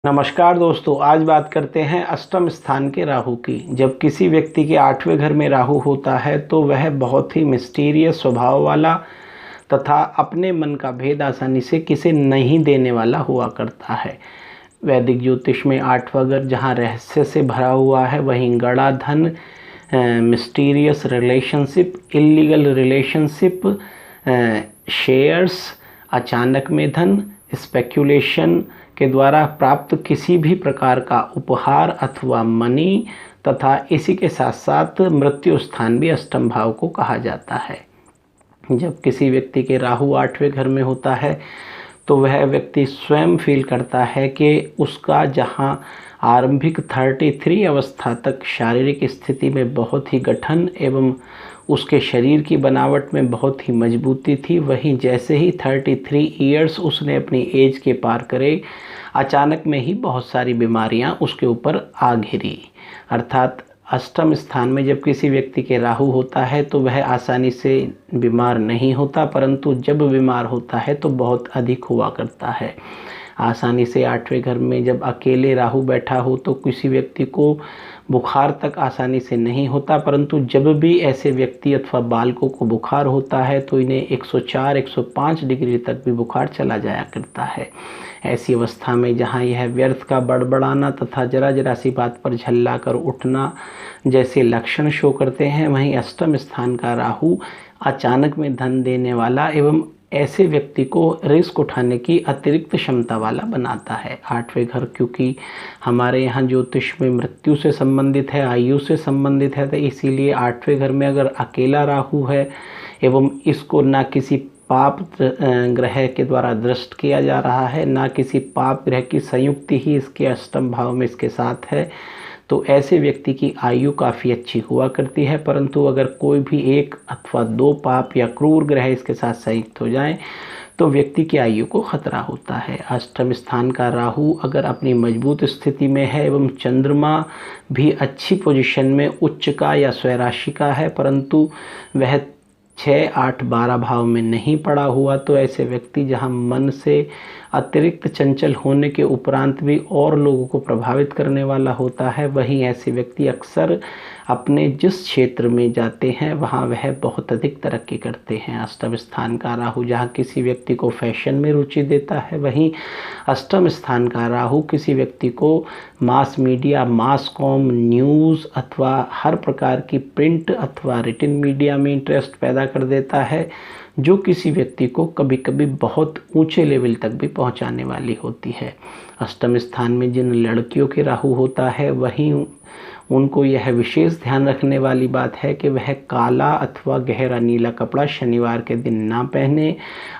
नमस्कार दोस्तों, आज बात करते हैं अष्टम स्थान के राहु की। जब किसी व्यक्ति के 8वें घर में राहु होता है तो वह बहुत ही मिस्टीरियस स्वभाव वाला तथा अपने मन का भेद आसानी से किसी नहीं देने वाला हुआ करता है। वैदिक ज्योतिष में 8वां घर जहाँ रहस्य से भरा हुआ है, वहीं गड़ा धन, mysterious relationship, illegal relationship, shares, अचानक में धन, स्पेक्यूलेशन के द्वारा प्राप्त किसी भी प्रकार का उपहार अथवा मनी तथा इसी के साथ साथ मृत्यु स्थान भी अष्टम भाव को कहा जाता है। जब किसी व्यक्ति के राहु 8वें घर में होता है तो वह व्यक्ति स्वयं फील करता है कि उसका जहां आरंभिक 33 अवस्था तक शारीरिक स्थिति में बहुत ही गठन एवं उसके शरीर की बनावट में बहुत ही मजबूती थी, वहीं जैसे ही 33 ईयर्स उसने अपनी एज के पार करे, अचानक में ही बहुत सारी बीमारियां उसके ऊपर आ घिरी। अर्थात अष्टम स्थान में जब किसी व्यक्ति के राहु होता है तो वह आसानी से बीमार नहीं होता, परंतु जब बीमार होता है तो बहुत अधिक हुआ करता है। आसानी से 8वें घर में जब अकेले राहु बैठा हो तो किसी व्यक्ति को बुखार तक आसानी से नहीं होता, परंतु जब भी ऐसे व्यक्ति अथवा बालकों को बुखार होता है तो इन्हें 104-105 डिग्री तक भी बुखार चला जाया करता है। ऐसी अवस्था में जहाँ यह व्यर्थ का बड़बड़ाना तथा जरा जरा सी बात पर झल्ला कर उठना जैसे लक्षण शो करते हैं, वहीं अष्टम स्थान का राहु अचानक में धन देने वाला एवं ऐसे व्यक्ति को रिस्क उठाने की अतिरिक्त क्षमता वाला बनाता है। 8वें घर क्योंकि हमारे यहाँ ज्योतिष में मृत्यु से संबंधित है, आयु से संबंधित है, तो इसीलिए 8वें घर में अगर अकेला राहु है एवं इसको ना किसी पाप ग्रह के द्वारा दृष्ट किया जा रहा है, ना किसी पाप ग्रह की संयुक्ति ही इसके अष्टम भाव में इसके साथ है, तो ऐसे व्यक्ति की आयु काफ़ी अच्छी हुआ करती है। परंतु अगर कोई भी एक अथवा दो पाप या क्रूर ग्रह इसके साथ संयुक्त हो जाएं तो व्यक्ति की आयु को खतरा होता है। अष्टम स्थान का राहु अगर अपनी मजबूत स्थिति में है एवं चंद्रमा भी अच्छी पोजीशन में उच्च का या स्वराशि का है, परंतु वह 6, 8, 12 भाव में नहीं पड़ा हुआ, तो ऐसे व्यक्ति जहां मन से अतिरिक्त चंचल होने के उपरांत भी और लोगों को प्रभावित करने वाला होता है, वहीं ऐसे व्यक्ति अक्सर अपने जिस क्षेत्र में जाते हैं वहाँ वह बहुत अधिक तरक्की करते हैं। अष्टम स्थान का राहु जहाँ किसी व्यक्ति को फैशन में रुचि देता है, वहीं अष्टम स्थान का राहु किसी व्यक्ति को मास मीडिया, मास कॉम, न्यूज़ अथवा हर प्रकार की प्रिंट अथवा रिटन मीडिया में इंटरेस्ट पैदा कर देता है, जो किसी व्यक्ति को कभी कभी बहुत ऊंचे लेवल तक भी पहुंचाने वाली होती है। अष्टम स्थान में जिन लड़कियों के राहु होता है वहीं उनको यह विशेष ध्यान रखने वाली बात है कि वह काला अथवा गहरा नीला कपड़ा शनिवार के दिन ना पहने,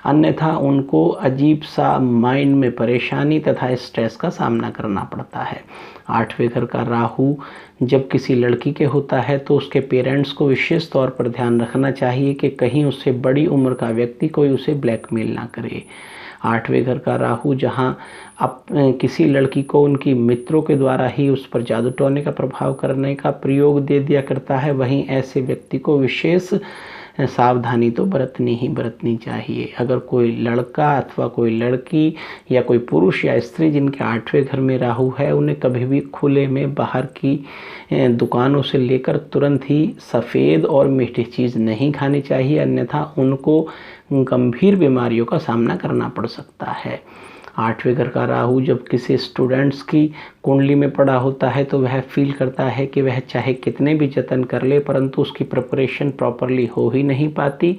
अन्यथा उनको अजीब सा माइंड में परेशानी तथा स्ट्रेस का सामना करना पड़ता है। 8वें घर का राहु जब किसी लड़की के होता है तो उसके पेरेंट्स को विशेष तौर पर ध्यान रखना चाहिए कि कहीं उससे बड़ी उम्र का व्यक्ति कोई उसे ब्लैकमेल ना करे। 8वें घर का राहु जहाँ अब किसी लड़की को उनकी मित्रों के द्वारा ही उस पर जादू टोने का प्रभाव करने का प्रयोग दे दिया करता है, वहीं ऐसे व्यक्ति को विशेष सावधानी तो बरतनी चाहिए। अगर कोई लड़का अथवा कोई लड़की या कोई पुरुष या स्त्री जिनके 8वें घर में राहु है, उन्हें कभी भी खुले में बाहर की दुकानों से लेकर तुरंत ही सफ़ेद और मीठी चीज़ नहीं खानी चाहिए, अन्यथा उनको गंभीर बीमारियों का सामना करना पड़ सकता है। 8वें घर का राहु जब किसी स्टूडेंट्स की कुंडली में पड़ा होता है तो वह फील करता है कि वह चाहे कितने भी जतन कर ले परंतु उसकी प्रिपरेशन प्रॉपरली हो ही नहीं पाती।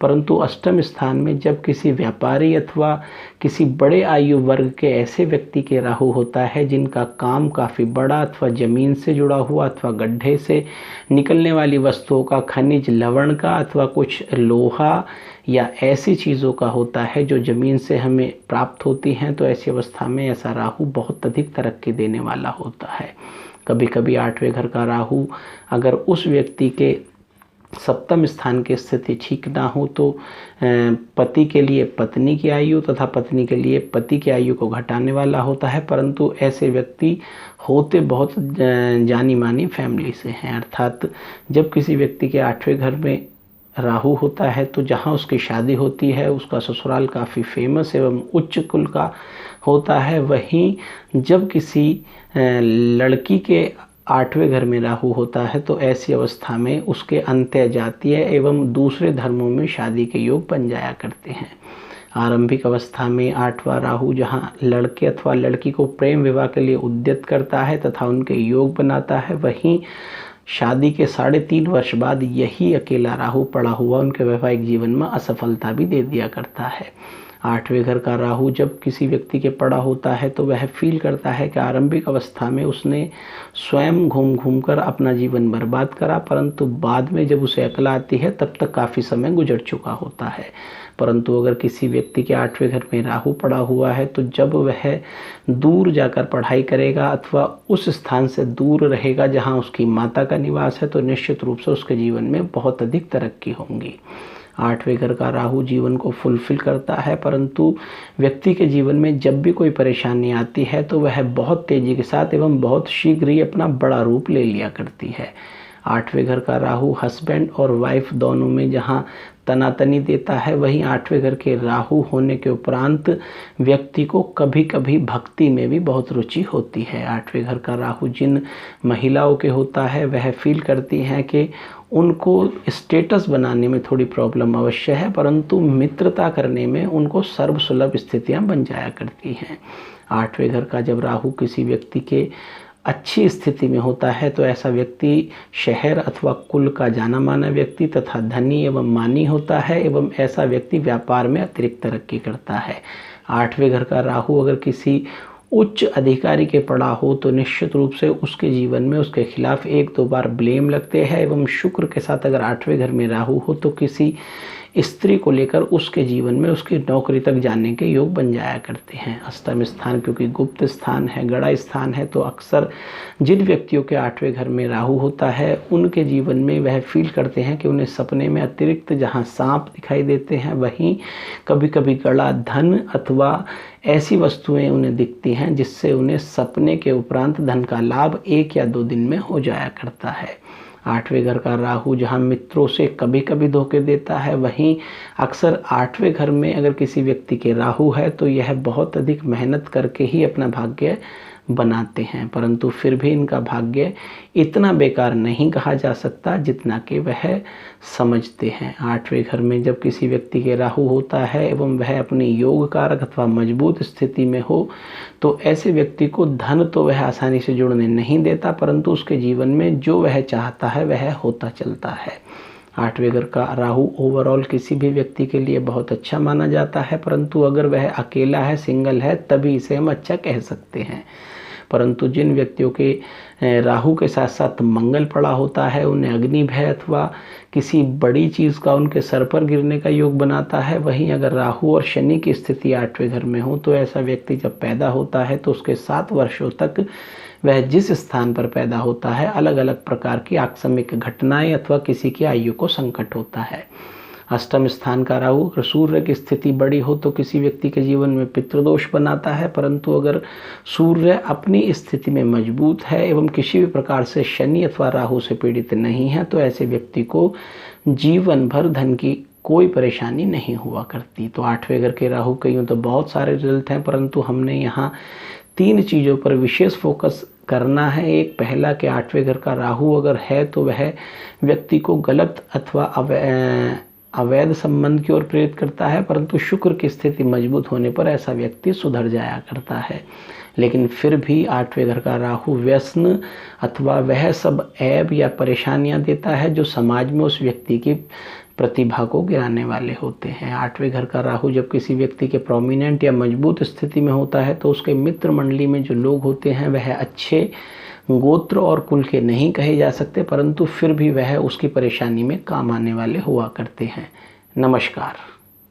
परंतु अष्टम स्थान में जब किसी व्यापारी अथवा किसी बड़े आयु वर्ग के ऐसे व्यक्ति के राहु होता है जिनका काम काफ़ी बड़ा अथवा ज़मीन से जुड़ा हुआ अथवा गड्ढे से निकलने वाली वस्तुओं का, खनिज लवण का अथवा कुछ लोहा या ऐसी चीज़ों का होता है जो ज़मीन से हमें प्राप्त होती हैं, तो ऐसी अवस्था में ऐसा राहु बहुत अधिक तरक्की देने वाला होता है। कभी कभी 8वें घर का राहु अगर उस व्यक्ति के सप्तम स्थान की स्थिति ठीक ना हो तो पति के लिए पत्नी की आयु तथा पत्नी के लिए पति की आयु को घटाने वाला होता है, परंतु ऐसे व्यक्ति होते बहुत जानी मानी फैमिली से हैं। अर्थात जब किसी व्यक्ति के 8वें घर में राहु होता है तो जहाँ उसकी शादी होती है उसका ससुराल काफ़ी फेमस एवं उच्च कुल का होता है। वहीं जब किसी लड़की के 8वें घर में राहु होता है तो ऐसी अवस्था में उसके अंत्य जातीय एवं दूसरे धर्मों में शादी के योग बन जाया करते हैं। आरंभिक अवस्था में 8वां राहु जहाँ लड़के अथवा लड़की को प्रेम विवाह के लिए उद्यत करता है तथा उनके योग बनाता है, वहीं शादी के 3.5 वर्ष बाद यही अकेला राहु पड़ा हुआ उनके वैवाहिक जीवन में असफलता भी दे दिया करता है। 8वें घर का राहु जब किसी व्यक्ति के पड़ा होता है तो वह फील करता है कि आरंभिक अवस्था में उसने स्वयं घूम घूम कर अपना जीवन बर्बाद करा, परंतु बाद में जब उसे अकल आती है तब तक काफ़ी समय गुजर चुका होता है। परंतु अगर किसी व्यक्ति के 8वें घर में राहु पड़ा हुआ है तो जब वह दूर जाकर पढ़ाई करेगा अथवा उस स्थान से दूर रहेगा जहां उसकी माता का निवास है तो निश्चित रूप से उसके जीवन में बहुत अधिक तरक्की होंगी। 8वें घर का राहु जीवन को फुलफिल करता है, परंतु व्यक्ति के जीवन में जब भी कोई परेशानी आती है तो वह बहुत तेज़ी के साथ एवं बहुत शीघ्र ही अपना बड़ा रूप ले लिया करती है। 8वें घर का राहु हस्बैंड और वाइफ दोनों में जहां तनातनी देता है, वहीं 8वें घर के राहु होने के उपरांत व्यक्ति को कभी कभी भक्ति में भी बहुत रुचि होती है। 8वें घर का राहु जिन महिलाओं के होता है वह फील करती हैं कि उनको स्टेटस बनाने में थोड़ी प्रॉब्लम अवश्य है, परंतु मित्रता करने में उनको सर्वसुलभ स्थितियां बन जाया करती हैं। 8वें घर का जब राहु किसी व्यक्ति के अच्छी स्थिति में होता है तो ऐसा व्यक्ति शहर अथवा कुल का जाना माना व्यक्ति तथा धनी एवं मानी होता है एवं ऐसा व्यक्ति व्यापार में अतिरिक्त तरक्की करता है। 8वें घर का राहु अगर किसी उच्च अधिकारी के पड़ा हो तो निश्चित रूप से उसके जीवन में उसके खिलाफ 1-2 बार ब्लेम लगते हैं एवं शुक्र के साथ अगर 8वें घर में राहु हो तो किसी स्त्री को लेकर उसके जीवन में उसकी नौकरी तक जाने के योग बन जाया करते हैं। अष्टम स्थान क्योंकि गुप्त स्थान है, गड़ा स्थान है, तो अक्सर जिन व्यक्तियों के 8वें घर में राहु होता है उनके जीवन में वह फील करते हैं कि उन्हें सपने में अतिरिक्त जहां सांप दिखाई देते हैं वहीं कभी कभी गड़ा धन अथवा ऐसी वस्तुएं उन्हें दिखती हैं जिससे उन्हें सपने के उपरांत धन का लाभ 1 या 2 दिन में हो जाया करता है। 8वें घर का राहु जहां मित्रों से कभी कभी धोखे देता है, वहीं अक्सर 8वें घर में अगर किसी व्यक्ति के राहु है तो यह बहुत अधिक मेहनत करके ही अपना भाग्य बनाते हैं, परंतु फिर भी इनका भाग्य इतना बेकार नहीं कहा जा सकता जितना कि वह समझते हैं। 8वें घर में जब किसी व्यक्ति के राहु होता है एवं वह अपनी योग कारक अथवा मजबूत स्थिति में हो तो ऐसे व्यक्ति को धन तो वह आसानी से जुड़ने नहीं देता, परंतु उसके जीवन में जो वह चाहता है वह होता चलता है। 8वें घर का राहु ओवरऑल किसी भी व्यक्ति के लिए बहुत अच्छा माना जाता है, परंतु अगर वह अकेला है, सिंगल है, तभी इसे हम अच्छा कह सकते हैं। परंतु जिन व्यक्तियों के राहु के साथ साथ मंगल पड़ा होता है उन्हें अग्नि भय अथवा किसी बड़ी चीज़ का उनके सर पर गिरने का योग बनाता है। वहीं अगर राहु और शनि की स्थिति 8वें घर में हो तो ऐसा व्यक्ति जब पैदा होता है तो उसके 7 वर्षों तक वह जिस स्थान पर पैदा होता है अलग अलग प्रकार की आकस्मिक घटनाएं अथवा किसी की आयु को संकट होता है। अष्टम स्थान का राहु अगर सूर्य की स्थिति बड़ी हो तो किसी व्यक्ति के जीवन में पितृदोष बनाता है, परंतु अगर सूर्य अपनी स्थिति में मजबूत है एवं किसी भी प्रकार से शनि अथवा राहु से पीड़ित नहीं है तो ऐसे व्यक्ति को जीवन भर धन की कोई परेशानी नहीं हुआ करती। तो 8वें घर के राहु के यूँ तो बहुत सारे रिजल्ट हैं, परंतु हमने यहाँ 3 चीज़ों पर विशेष फोकस करना है। एक पहला कि 8वें घर का राहु अगर है तो वह व्यक्ति को गलत अथवा अवैध संबंध की ओर प्रेरित करता है, परंतु शुक्र की स्थिति मजबूत होने पर ऐसा व्यक्ति सुधर जाया करता है। लेकिन फिर भी 8वें घर का राहु व्यसन अथवा वह सब ऐब या परेशानियां देता है जो समाज में उस व्यक्ति की प्रतिभा को गिराने वाले होते हैं। 8वें घर का राहु जब किसी व्यक्ति के प्रोमिनेंट या मजबूत स्थिति में होता है तो उसके मित्र मंडली में जो लोग होते हैं वह अच्छे गोत्र और कुल के नहीं कहे जा सकते, परंतु फिर भी वह उसकी परेशानी में काम आने वाले हुआ करते हैं। नमस्कार।